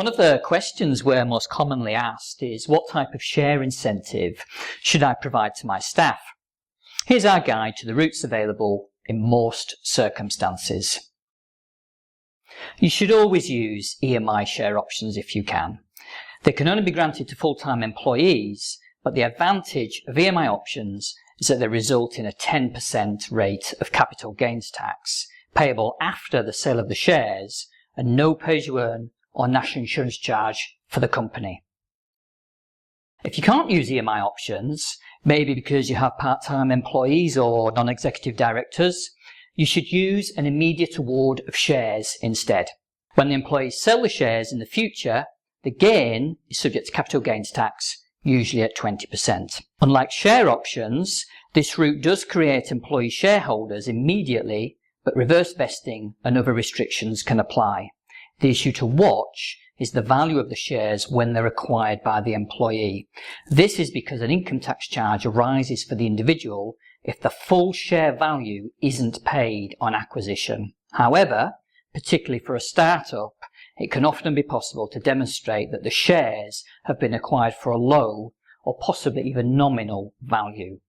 One of the questions we're most commonly asked is, what type of share incentive should I provide to my staff? Here's our guide to the routes available in most circumstances. You should always use EMI share options if you can. They can only be granted to full-time employees, but the advantage of EMI options is that they result in a 10% rate of capital gains tax payable after the sale of the shares and no pay-as-you-earn or national insurance charge for the company. If you can't use EMI options, maybe because you have part-time employees or non-executive directors, you should use an immediate award of shares instead. When the employees sell the shares in the future, the gain is subject to capital gains tax, usually at 20%. Unlike share options, this route does create employee shareholders immediately, but reverse vesting and other restrictions can apply. The issue to watch is the value of the shares when they're acquired by the employee. This is because an income tax charge arises for the individual if the full share value isn't paid on acquisition. However, particularly for a startup, it can often be possible to demonstrate that the shares have been acquired for a low or possibly even nominal value.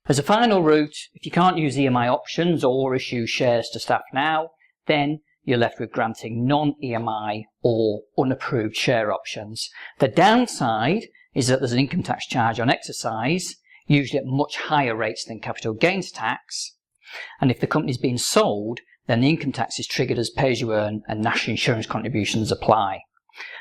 As a final route, if you can't use EMI options or issue shares to staff now, then you're left with granting non-EMI or unapproved share options. The downside is that there's an income tax charge on exercise, usually at much higher rates than capital gains tax, and if the company's been sold, then the income tax is triggered as pay-as-you-earn and national insurance contributions apply.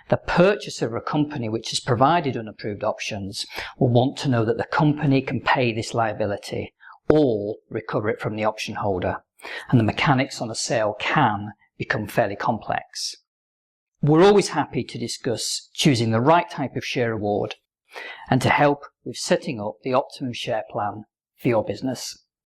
The purchaser of a company which has provided unapproved options will want to know that the company can pay this liability or recover it from the option holder, and the mechanics on a sale can become fairly complex. We're always happy to discuss choosing the right type of share award and to help with setting up the optimum share plan for your business.